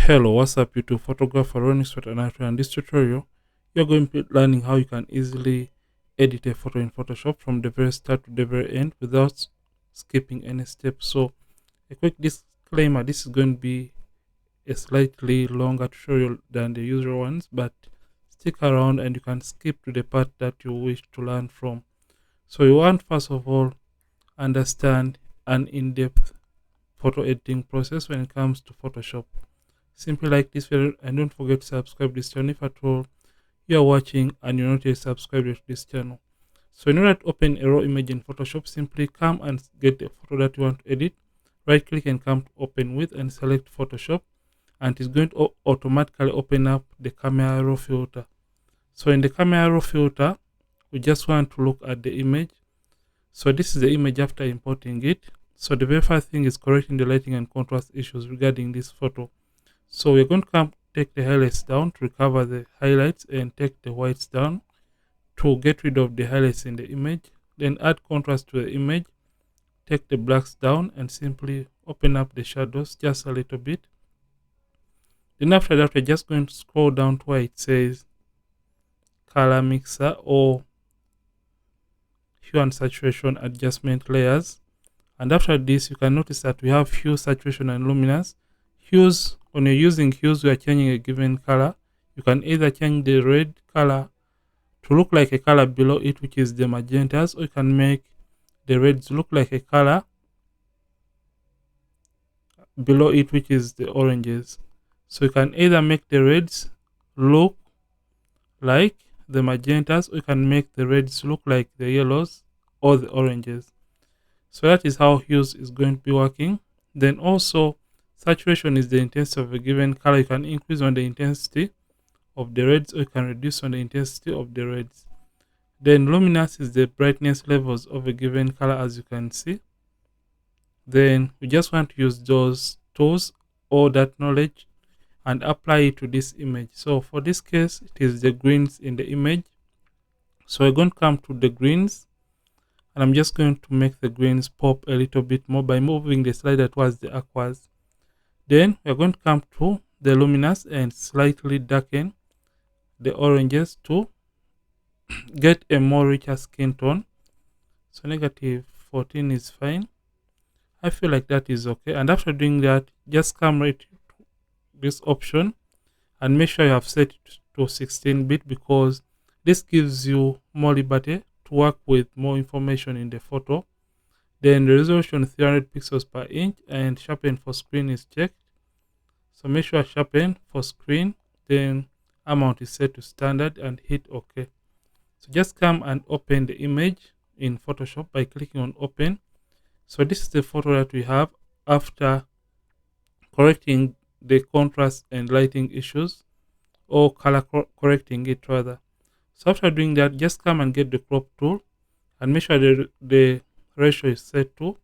Hello, what's up YouTube? Photographer ronnixphotography, and this tutorial you're going to be learning how you can easily edit a photo in Photoshop from the very start to the very end without skipping any steps. So a quick disclaimer, this is going to be a slightly longer tutorial than the usual ones, but stick around and you can skip to the part that you wish to learn from. So you want first of all understand an in-depth photo editing process when it comes to Photoshop. Simply like this video and don't forget to subscribe this channel if at all you are watching and you're not yet subscribed to this channel. So in order to open a raw image in Photoshop, simply come and get the photo that you want to edit. Right click and come to open with and select Photoshop, and it's going to automatically open up the camera raw filter. So in the camera raw filter, we just want to look at the image. So this is the image after importing it. So the very first thing is correcting the lighting and contrast issues regarding this photo. So we're going to come take the highlights down to recover the highlights and take the whites down to get rid of the highlights in the image. Then add contrast to the image, take the blacks down and simply open up the shadows just a little bit. Then after that, we're just going to scroll down to where it says color mixer or hue and saturation adjustment layers. And after this, you can notice that we have hue, saturation and luminance. Hues, when you're using hues, we are changing a given color. You can either change the red color to look like a color below it, which is the magentas, or you can make the reds look like a color below it, which is the oranges. So you can either make the reds look like the magentas, or you can make the reds look like the yellows or the oranges. So that is how hues is going to be working. Then also saturation is the intensity of a given color. You can increase on the intensity of the reds, or you can reduce on the intensity of the reds. Then luminance is the brightness levels of a given color, as you can see. Then we just want to use those tools or that knowledge and apply it to this image. So for this case, it is the greens in the image. So we're going to come to the greens, and I'm just going to make the greens pop a little bit more by moving the slider towards the aquas. Then we're going to come to the luminous and slightly darken the oranges to get a more richer skin tone. So negative 14 is fine. I feel like that is okay. And after doing that, just come right to this option and make sure you have set it to 16-bit, because this gives you more liberty to work with more information in the photo. Then the resolution 300 pixels per inch and sharpen for screen is checked. So make sure sharpen for screen, then amount is set to standard and hit OK. So just come and open the image in Photoshop by clicking on open. So this is the photo that we have after correcting the contrast and lighting issues, or color correcting it rather. So after doing that, just come and get the crop tool and make sure the ratio is set to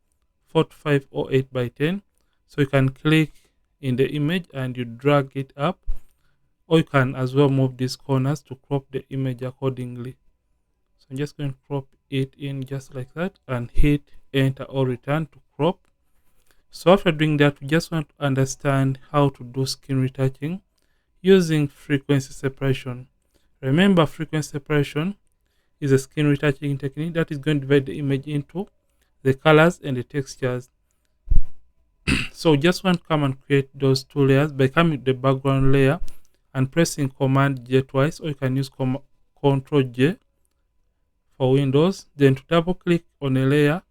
45 or 8 by 10. So you can click in the image and you drag it up, or you can as well move these corners to crop the image accordingly. So I'm just going to crop it in just like that and hit enter or return to crop. So after doing that, we just want to understand how to do skin retouching using frequency separation. Remember, frequency separation is a skin retouching technique that is going to divide the image into the colors and the textures. So just want to come and create those two layers by coming to the background layer and pressing Command J twice, or you can use Control J for Windows. Then to double click on a layer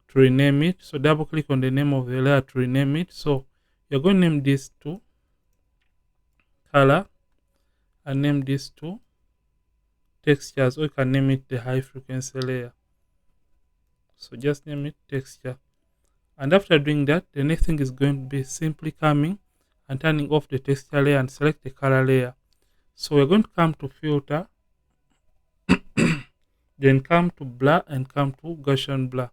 to rename it. So double click on the name of the layer to rename it. So you're going to name this to color and name this to textures, or you can name it the high frequency layer. So just name it texture. And after doing that, the next thing is going to be simply coming and turning off the texture layer and select the color layer. So we're going to come to filter, then come to blur and come to Gaussian blur.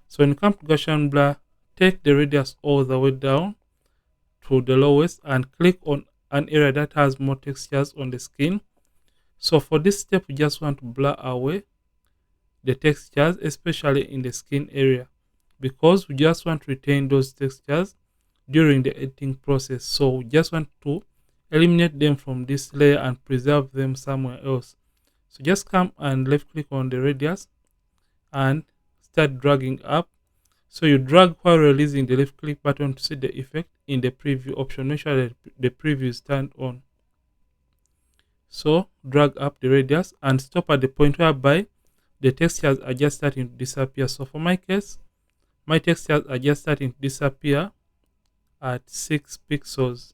So when you come to Gaussian blur, take the radius all the way down to the lowest and click on an area that has more textures on the skin. So for this step, we just want to blur away the textures, especially in the skin area, because we just want to retain those textures during the editing process. So we just want to eliminate them from this layer and preserve them somewhere else. So just come and left click on the radius and start dragging up. So you drag while releasing the left click button to see the effect in the preview option. Make sure that the preview is turned on. So drag up the radius and stop at the point whereby the textures are just starting to disappear. So for my case, my textures are just starting to disappear at 6 pixels.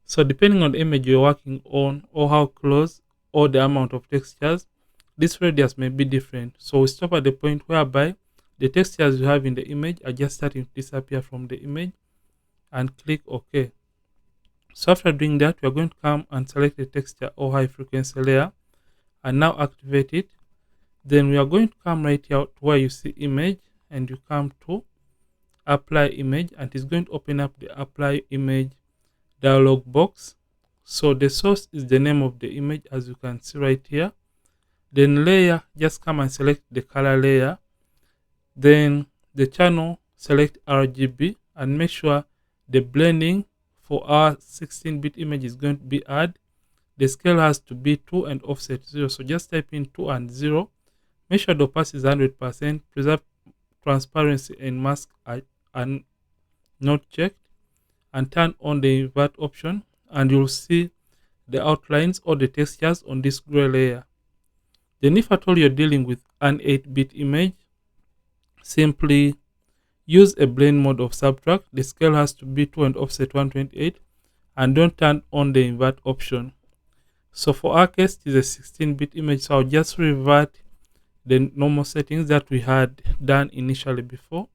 So depending on the image you're working on or how close or the amount of textures, this radius may be different. So we stop at the point whereby the textures you have in the image are just starting to disappear from the image and click OK. So after doing that, we are going to come and select the texture or high frequency layer and now activate it. Then we are going to come right here to where you see image and you come to apply image, and it's going to open up the apply image dialog box. So the source is the name of the image, as you can see right here. Then layer, just come and select the color layer. Then the channel, select RGB and make sure the blending for our 16-bit image is going to be add. The scale has to be 2 and offset 0. So just type in 2 and 0. Make sure the opacity is 100%. Preserve transparency and mask are not checked. And turn on the invert option, and you'll see the outlines or the textures on this gray layer. Then if at all you're dealing with an 8-bit image, simply use a blend mode of subtract. The scale has to be 2 and offset 128, and don't turn on the invert option. So for our case, it is a 16-bit image, so I'll just revert the normal settings that we had done initially before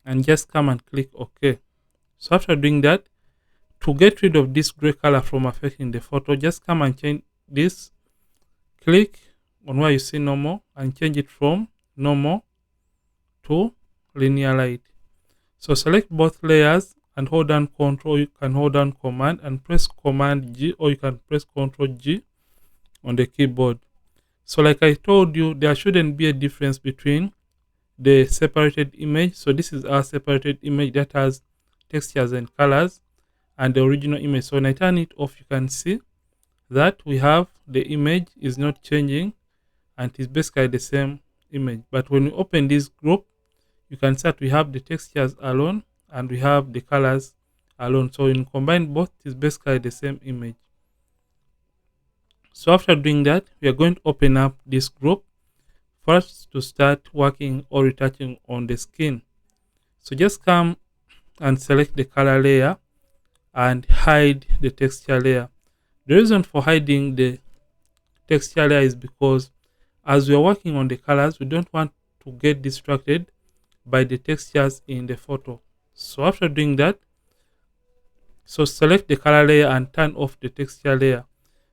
and just come and click OK. So after doing that, to get rid of this gray color from affecting the photo, just come and change this. Click on where you see normal and change it from normal to linear light. So select both layers and hold down Ctrl. You can hold down Command and press Command G, or you can press Ctrl G on the keyboard. So like I told you, there shouldn't be a difference between the separated image. So this is our separated image that has textures and colors, and the original image. So when I turn it off, you can see that we have the image is not changing and it's basically the same image. But when we open this group, you can see that we have the textures alone and we have the colors alone. So when you combine both, it's basically the same image. So after doing that, we are going to open up this group for us to start working or retouching on the skin. So just come and select the color layer and hide the texture layer. The reason for hiding the texture layer is because as we are working on the colors, we don't want to get distracted by the textures in the photo. So after doing that, so select the color layer and turn off the texture layer.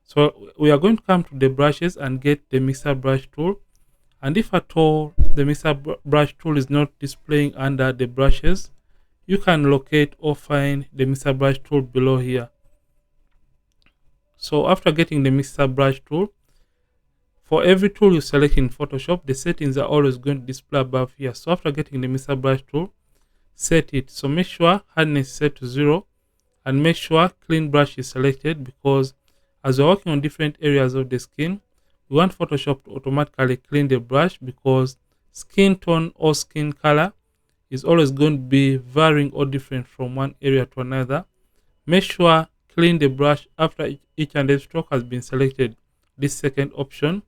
So we are going to come to the brushes and get the mixer brush tool. And if at all the mixer brush tool is not displaying under the brushes, you can locate or find the mixer brush tool below here. So after getting the mixer brush tool, for every tool you select in Photoshop, the settings are always going to display above here. So after getting the mixer brush tool, set it. So make sure hardness is set to 0 and make sure clean brush is selected, because as we're working on different areas of the skin, we want Photoshop to automatically clean the brush, because skin tone or skin color is always going to be varying or different from one area to another. Make sure clean the brush after each and every stroke has been selected. This second option,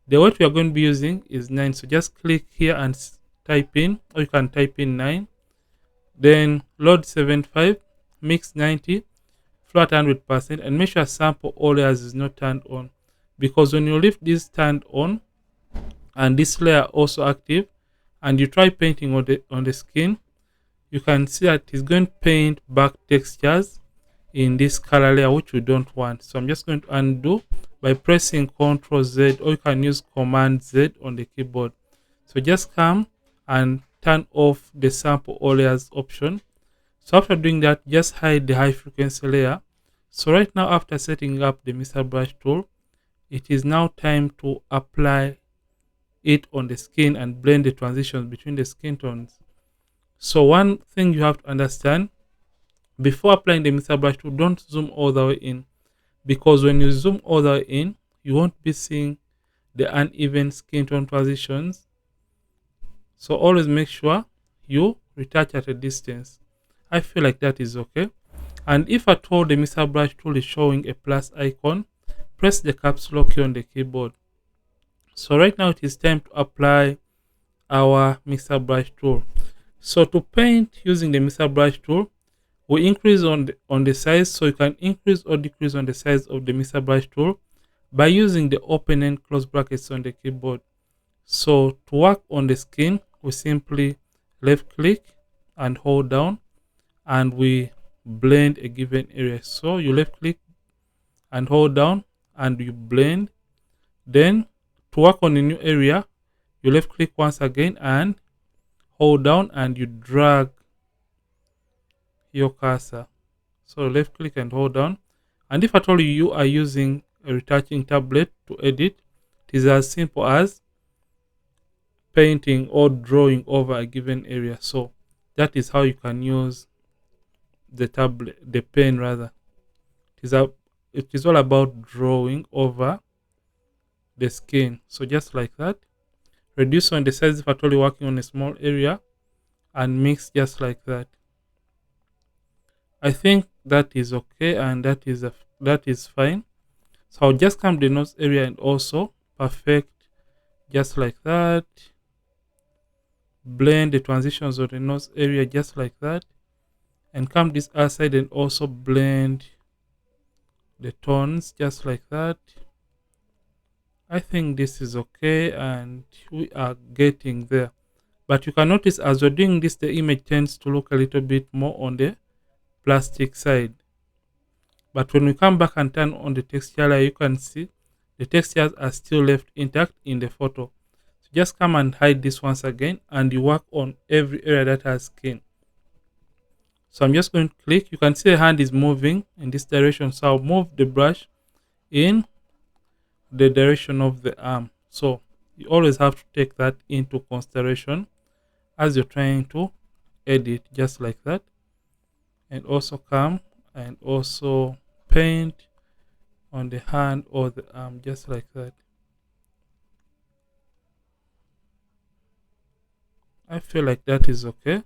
the weight we are going to be using is 9. So just click here and type in, or you can type in 9. Then load 75, mix 90, flat 100%, and make sure sample all layers is not turned on, because when you leave this turned on and this layer also active and you try painting on the skin, you can see that it's going to paint back textures in this color layer, which we don't want. So I'm just going to undo by pressing Ctrl Z, or you can use Command Z on the keyboard. So just come and turn off the sample all layers option. So after doing that, just hide the high frequency layer. So right now, after setting up the mixer brush tool, it is now time to apply it on the skin and blend the transitions between the skin tones. So one thing you have to understand, before applying the mixer brush tool, don't zoom all the way in, because when you zoom all the way in, you won't be seeing the uneven skin tone transitions. So always make sure you retouch at a distance. I feel like that is okay. And if at all the mixer brush tool is showing a plus icon, press the caps lock key on the keyboard. So right now it is time to apply our mixer brush tool. So to paint using the mixer brush tool, we increase on the size. So you can increase or decrease on the size of the mixer brush tool by using the open and close brackets on the keyboard. So to work on the skin, we simply left click and hold down, and we blend a given area. So you left click and hold down and you blend. Then to work on a new area, you left click once again and hold down and you drag your cursor. So left click and hold down. And if at all you are using a retouching tablet to edit, it is as simple as painting or drawing over a given area. So that is how you can use the tablet, the pen rather. It is all about drawing over the skin. So just like that, reduce on the size if at all you're working on a small area, and mix just like that. I think that is okay, and that is fine. So I'll just come to the nose area and also perfect just like that. Blend the transitions of the nose area just like that, and come this other side and also blend the tones just like that. I think this is okay and we are getting there. But you can notice as we're doing this, the image tends to look a little bit more on the plastic side. But when we come back and turn on the texture layer, you can see the textures are still left intact in the photo. So just come and hide this once again, and you work on every area that has skin. So I'm just going to click. You can see the hand is moving in this direction. So I'll move the brush in the direction of the arm. So you always have to take that into consideration as you're trying to edit, just like that. And also come and also paint on the hand or the arm, just like that. I feel like that is okay.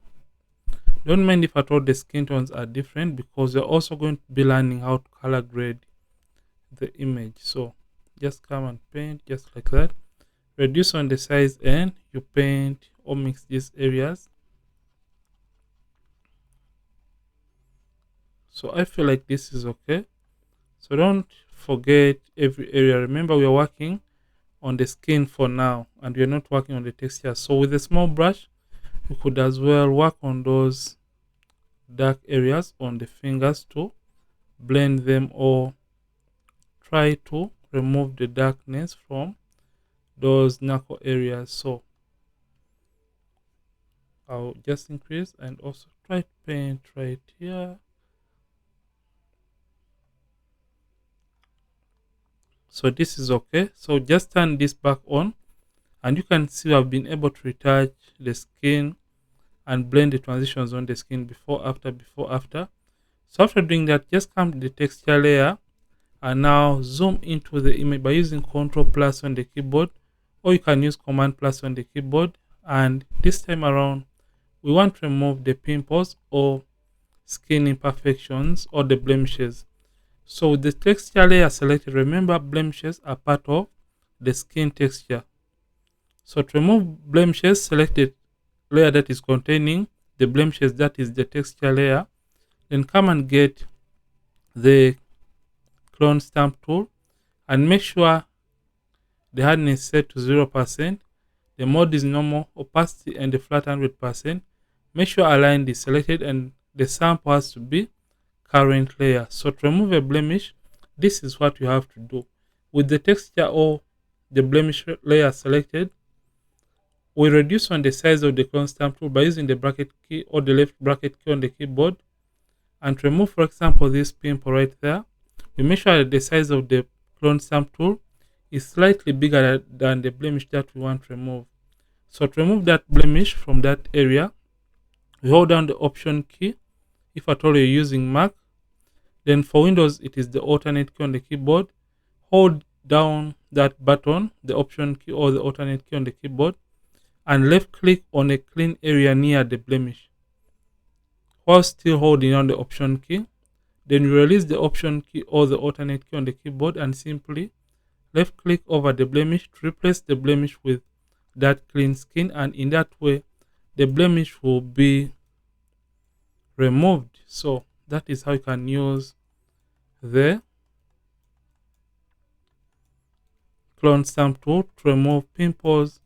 Don't mind if at all the skin tones are different, because you're also going to be learning how to color grade the image. So just come and paint just like that. Reduce on the size and you paint or mix these areas. So I feel like this is okay. So don't forget every area. Remember, we are working on the skin for now and we are not working on the texture. So with a small brush, you could as well work on those dark areas on the fingers to blend them, or try to remove the darkness from those knuckle areas. So I'll just increase and also try to paint right here. So this is okay. So just turn this back on, and you can see I've been able to retouch the skin and blend the transitions on the skin before after before after. So after doing that, just come to the texture layer and now zoom into the image by using Ctrl plus on the keyboard, or you can use Command plus on the keyboard. And this time around, we want to remove the pimples or skin imperfections or the blemishes. So with the texture layer selected, remember blemishes are part of the skin texture. So to remove blemishes, select the layer that is containing the blemishes, that is the texture layer. Then come and get the clone stamp tool and make sure the hardness is set to 0%. The mode is normal, opacity and the flat 100%. Make sure align is selected and the sample has to be current layer. So to remove a blemish, this is what you have to do. With the texture or the blemish layer selected, we reduce on the size of the clone stamp tool by using the bracket key or the left bracket key on the keyboard. And to remove, for example, this pimple right there, we make sure that the size of the clone stamp tool is slightly bigger than the blemish that we want to remove. So to remove that blemish from that area, We hold down the option key if at all you're using Mac. Then for Windows, it is the alternate key on the keyboard. Hold down that button, the option key or the alternate key on the keyboard, and left click on a clean area near the blemish while still holding on the option key. Then you release the option key or the alternate key on the keyboard and simply left click over the blemish to replace the blemish with that clean skin, and in that way the blemish will be removed. So that is how you can use the clone stamp tool to remove pimples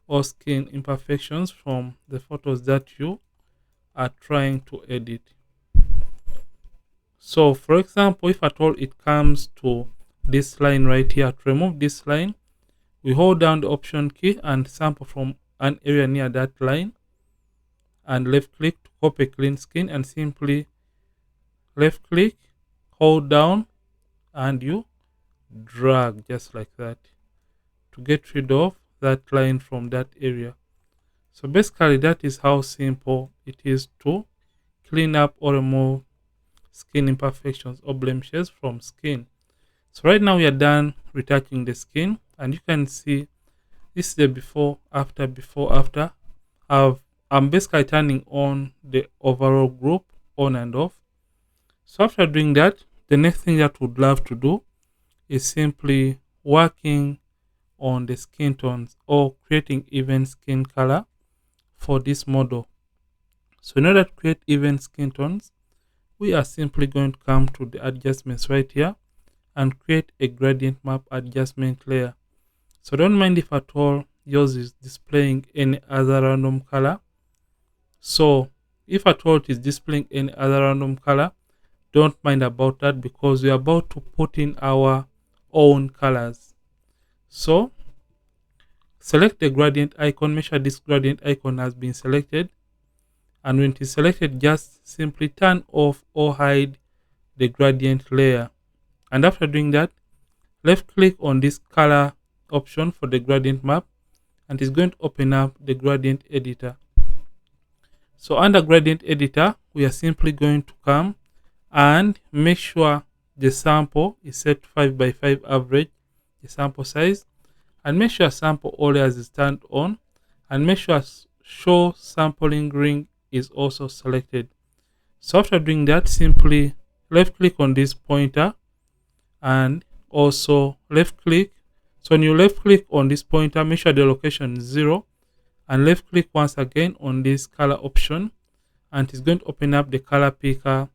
or skin imperfections from the photos that you are trying to edit. So for example, if at all it comes to this line right here, to remove this line, we hold down the option key and sample from an area near that line and left click to copy clean skin, and simply left click, hold down, and you drag just like that to get rid of that line from that area. So basically that is how simple it is to clean up or remove skin imperfections or blemishes from skin. So right now we are done retouching the skin, and you can see this is the before after. I'm basically turning on the overall group on and off. So after doing that, the next thing that we'd love to do is simply working on the skin tones or creating even skin color for this model. So in order to create even skin tones, we are simply going to come to the adjustments right here and create a gradient map adjustment layer. So don't mind if at all yours is displaying any other random color. So if at all it is displaying any other random color, don't mind about that, because we are about to put in our own colors. So select the gradient icon, make sure this gradient icon has been selected, and when it is selected, just simply turn off or hide the gradient layer. And after doing that, left click on this color option for the gradient map, and it's going to open up the gradient editor. So under gradient editor, we are simply going to come and make sure the sample is set to 5x5 average, the sample size, and make sure sample all layers is turned on, and make sure show sampling ring is also selected. So after doing that, simply left click on this pointer and also left click. So when you left click on this pointer, make sure the location is 0, and left click once again on this color option, and it's going to open up the color picker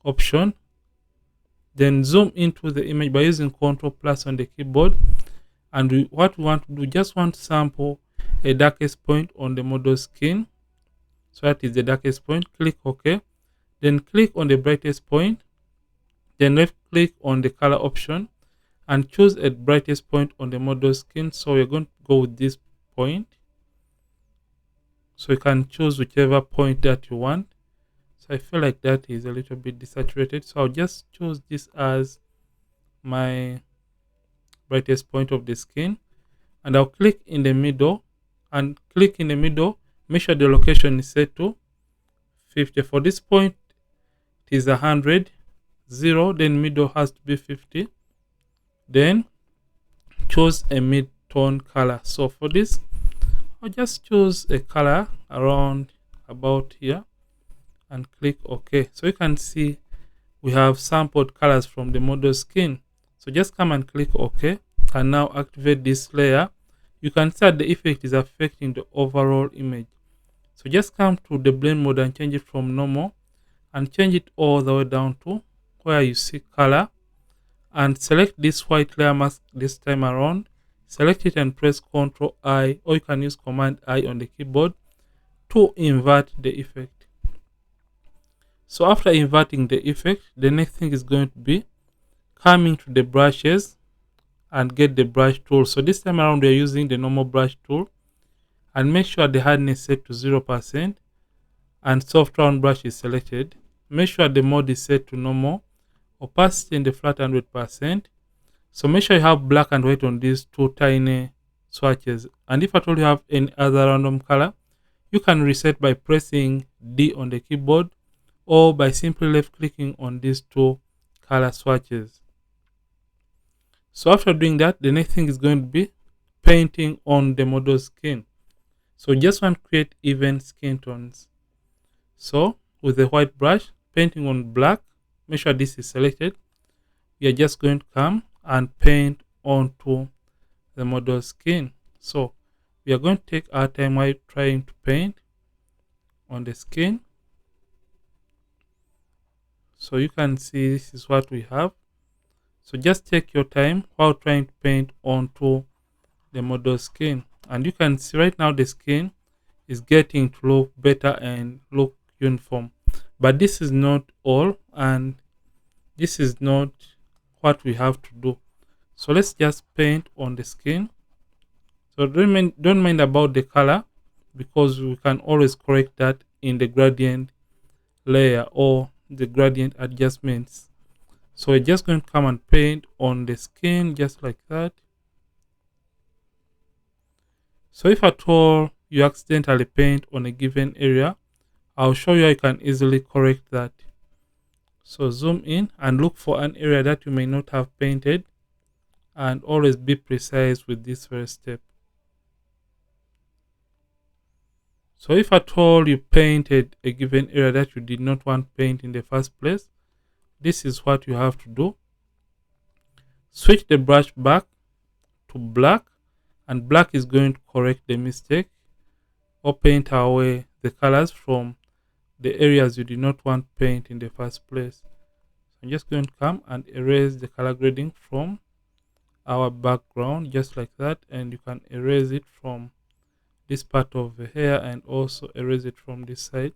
option. Then zoom into the image by using Ctrl+ on the keyboard, and what we want to do, just want to sample a darkest point on the model skin. So that is the darkest point. Click OK, then click on the brightest point, then left click on the color option and choose a brightest point on the model skin. So we're going to go with this point. So you can choose whichever point that you want. So I feel like that is a little bit desaturated, so I'll just choose this as my brightest point of the skin, and I'll click in the middle, and click in the middle, make sure the location is set to 50. For this point it is 100, 0, then middle has to be 50. Then choose a mid-tone color. So for this, I'll just choose a color around about here and click OK. So you can see we have sampled colors from the model skin. So just come and click OK, and now activate this layer. You can see that the effect is affecting the overall image. So just come to the blend mode and change it from normal, and change it all the way down to where you see color, and select this white layer mask this time around. Select it and press Ctrl I, or you can use Command I on the keyboard to invert the effect. So after inverting the effect, the next thing is going to be coming to the brushes and get the brush tool. So this time around we are using the normal brush tool, and make sure the hardness set to 0% and soft round brush is selected. Make sure the mode is set to normal, opacity in the flat 100%. So make sure you have black and white on these two tiny swatches, and if at all you have any other random color, you can reset by pressing D on the keyboard, or by simply left clicking on these two color swatches. So after doing that, the next thing is going to be painting on the model's skin. So just want to create even skin tones. So with the white brush, painting on black, make sure this is selected. We are just going to come and paint onto the model's skin. So we are going to take our time while trying to paint on the skin. So you can see this is what we have. So just take your time while trying to paint onto the model's skin. And you can see right now the skin is getting to look better and look uniform. But this is not all, and this is not what we have to do. So let's just paint on the skin. So don't mind about the color, because we can always correct that in the gradient layer or the gradient adjustments. So we're just going to come and paint on the skin just like that. So if at all you accidentally paint on a given area, I'll show you how you can easily correct that. So zoom in and look for an area that you may not have painted, and always be precise with this first step. So if at all you painted a given area that you did not want to paint in the first place, this is what you have to do. Switch the brush back to black, and black is going to correct the mistake or paint away the colors from the areas you did not want to paint in the first place. So I'm just going to come and erase the color grading from our background just like that, and you can erase it from this part of the hair and also erase it from this side.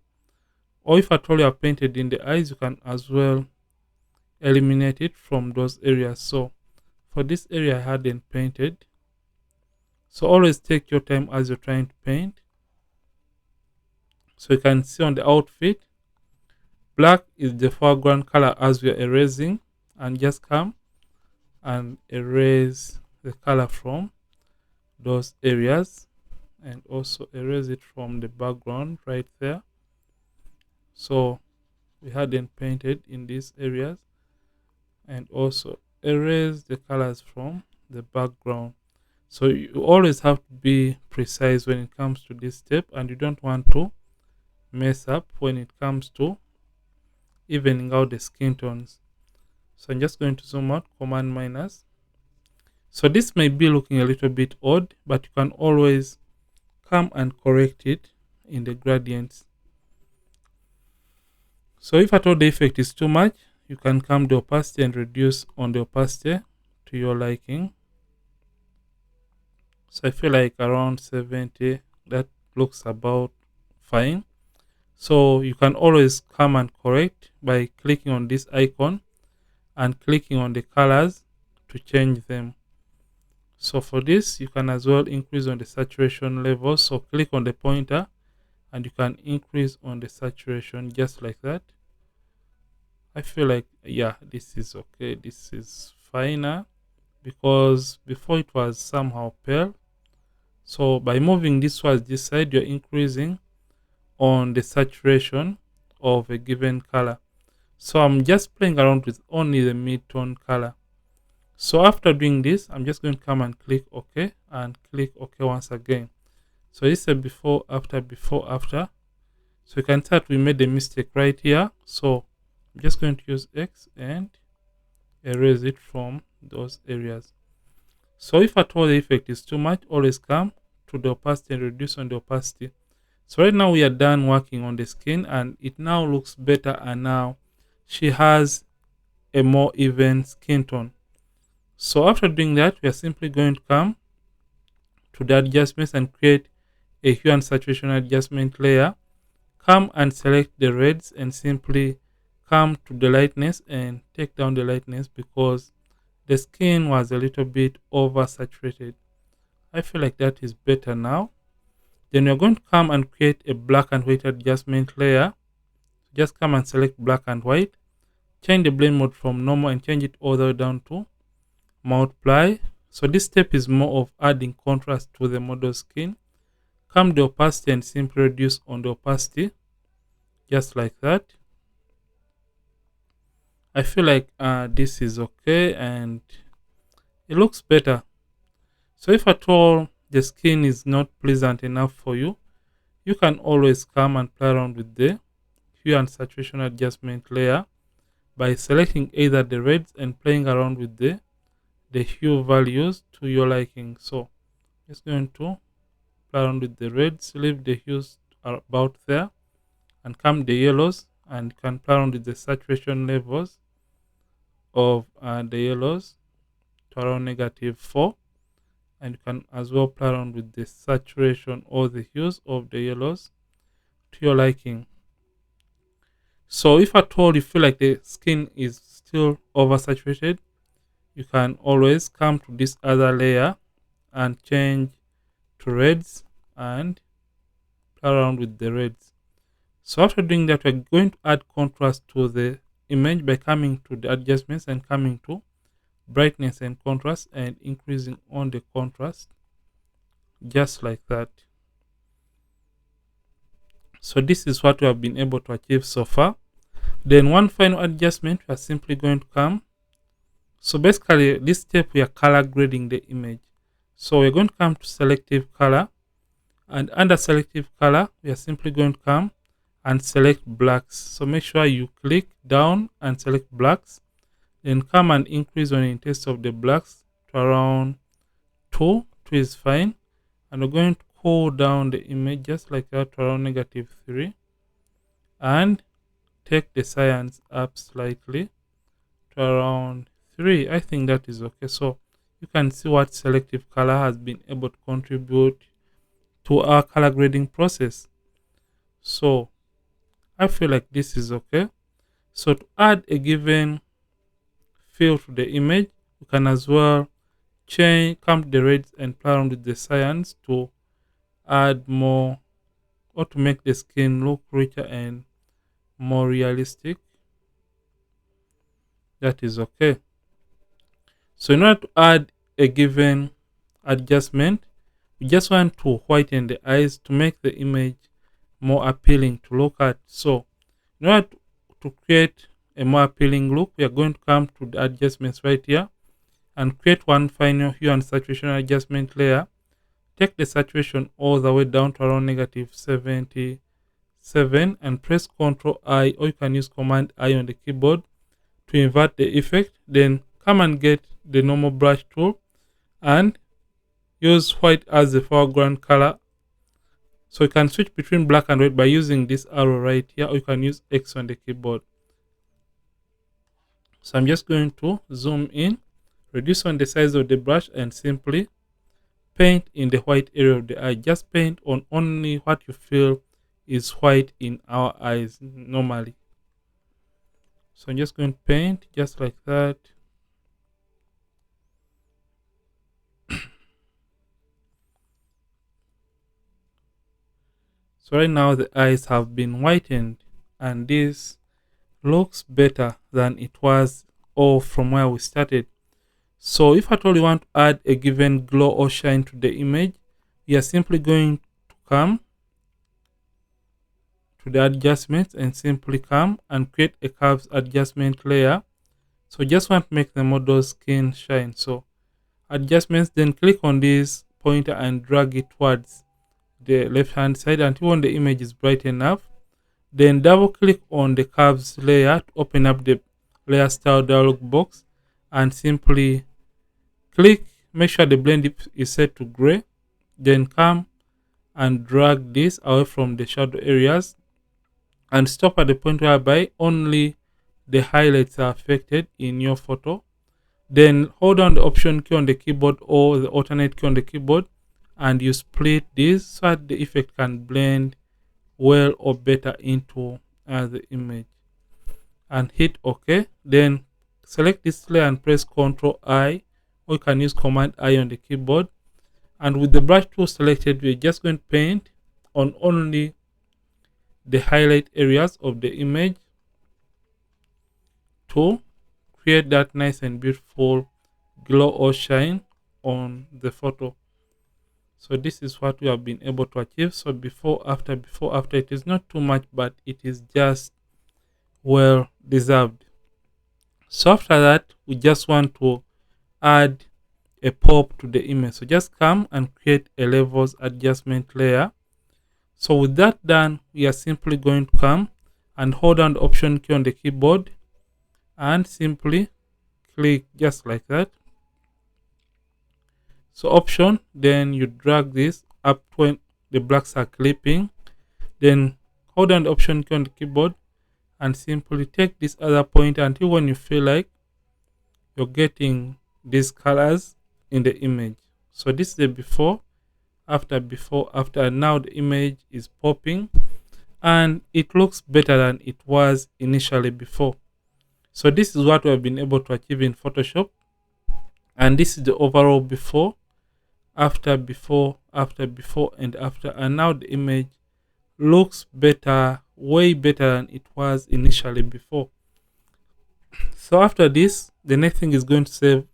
Or if at all you have painted in the eyes, you can as well eliminate it from those areas. So for this area I hadn't painted, so always take your time as you're trying to paint. So you can see on the outfit, black is the foreground color as we are erasing, and just come and erase the color from those areas and also erase it from the background right there. So we hadn't painted in these areas, and also erase the colors from the background. So you always have to be precise when it comes to this step, and you don't want to mess up when it comes to evening out the skin tones. So I'm just going to zoom out, command minus. So this may be looking a little bit odd, but you can always come and correct it in the gradients. So if at all the effect is too much, you can come to opacity and reduce on the opacity to your liking. So I feel like around 70, that looks about fine. So you can always come and correct by clicking on this icon and clicking on the colors to change them. So for this, you can as well increase on the saturation level. So click on the pointer and you can increase on the saturation just like that. I feel like, yeah, this is okay. This is finer, because before it was somehow pale. So by moving this towards this side, you're increasing on the saturation of a given color. So I'm just playing around with only the mid-tone color. So after doing this, I'm just going to come and click OK and click OK once again. So this is a before, after, before, after. So you can see that we made a mistake right here. So I'm just going to use X and erase it from those areas. So if at all the effect is too much, always come to the opacity and reduce on the opacity. So right now we are done working on the skin, and it now looks better, and now she has a more even skin tone. So after doing that, we are simply going to come to the adjustments and create a hue and saturation adjustment layer. Come and select the reds and simply come to the lightness and take down the lightness, because the skin was a little bit oversaturated. I feel like that is better now. Then you're going to come and create a black and white adjustment layer. Just come and select black and white. Change the blend mode from normal and change it all the way down to multiply. So this step is more of adding contrast to the model skin. Come to the opacity and simply reduce on the opacity. just like that. I feel like this is okay and it looks better. So if at all the skin is not pleasant enough for you, you can always come and play around with the hue and saturation adjustment layer by selecting either the reds and playing around with the hue values to your liking. So just going to play around with the reds, leave the hues about there, and come the yellows, and you can play around with the saturation levels of the yellows to around -4, and you can as well play around with the saturation or the hues of the yellows to your liking. So if at all you feel like the skin is still oversaturated, you can always come to this other layer and change to reds and play around with the reds. So after doing that, we're going to add contrast to the image by coming to the adjustments and coming to brightness and contrast and increasing on the contrast just like that. So this is what we have been able to achieve so far. Then one final adjustment, we are simply going to come. So basically this step we are color grading the image. So we're going to come to selective color, and under selective color we are simply going to come and select blacks. So make sure you click down and select blacks, then come and increase on the intensity of the blacks to around 2. 2 is fine, and we're going to cool down the image just like that to around -3, and take the cyans up slightly to around 3. I think that is okay. So you can see what selective color has been able to contribute to our color grading process. So I feel like this is okay. So to add a given feel to the image, you can as well come to the reds and play around with the cyans to add more, or to make the skin look richer and more realistic. That is okay. So in order to add a given adjustment, we just want to whiten the eyes to make the image more appealing to look at. So in order to create a more appealing look, we are going to come to the adjustments right here and create one final hue and saturation adjustment layer. Take the saturation all the way down to around -77 and press Ctrl I, or you can use Command I on the keyboard to invert the effect. Then come and get the normal brush tool and use white as the foreground color. So you can switch between black and white by using this arrow right here, or you can use X on the keyboard. So I'm just going to zoom in, reduce on the size of the brush, and simply paint in the white area of the eye. Just paint on only what you feel is white in our eyes normally. So I'm just going to paint just like that. So right now the eyes have been whitened, and this looks better than it was or from where we started. So if at all you want to add a given glow or shine to the image, we are simply going to come to the adjustments and simply come and create a curves adjustment layer. So just want to make the model's skin shine. So adjustments, then click on this pointer and drag it towards the left hand side until when the image is bright enough. Then double click on the curves layer to open up the layer style dialog box, and simply click, make sure the blend is set to gray. Then come and drag this away from the shadow areas and stop at the point whereby only the highlights are affected in your photo. Then hold down the option key on the keyboard or the alternate key on the keyboard, and you split this so that the effect can blend well or better into the image, and hit OK. Then select this layer and press Ctrl I, or you can use Command I on the keyboard. And with the brush tool selected, we're just going to paint on only the highlight areas of the image to create that nice and beautiful glow or shine on the photo. So this is what we have been able to achieve. So before after, it is not too much, but it is just well deserved. So after that, we just want to add a pop to the image. So just come and create a levels adjustment layer. So with that done, we are simply going to come and hold down the option key on the keyboard and simply click just like that. So option, then you drag this up when the blacks are clipping, then hold down the option key on the keyboard and simply take this other point until when you feel like you're getting these colors in the image. So this is the before, after, and now the image is popping and it looks better than it was initially before. So this is what we have been able to achieve in Photoshop, and this is the overall before, after, and after, and now the image looks better, way better than it was initially before. So after this, the next thing is going to save,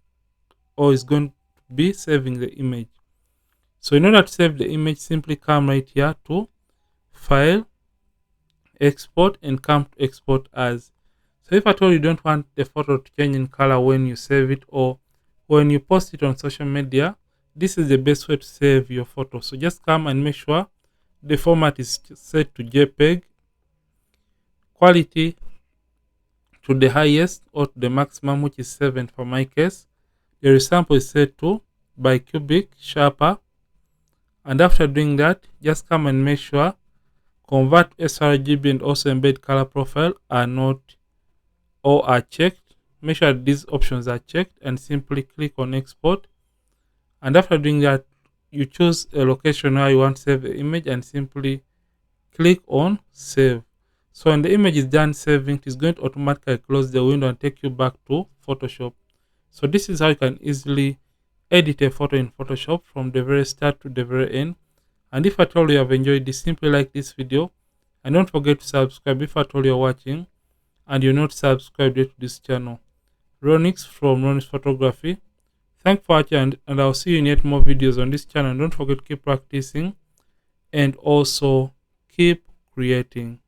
or is going to be saving the image. So in order to save the image, simply come right here to File, Export, and come to Export As. So if at all you don't want the photo to change in color when you save it or when you post it on social media, this is the best way to save your photo. So just come and make sure the format is set to JPEG, quality to the highest or to the maximum, which is 7 for my case. The resample is set to bicubic sharper, and after doing that, just come and make sure convert sRGB and also embed color profile are not or are checked. Make sure these options are checked and simply click on export. And after doing that, you choose a location where you want to save the image and simply click on save. So when the image is done saving, it is going to automatically close the window and take you back to Photoshop. So this is how you can easily edit a photo in Photoshop from the very start to the very end. And if at all you have enjoyed this, simply like this video and don't forget to subscribe if at all you're watching and you're not subscribed yet to this channel. Ronnix from ronnixphotography. Thanks for watching, and I'll see you in yet more videos on this channel. And don't forget to keep practicing and also keep creating.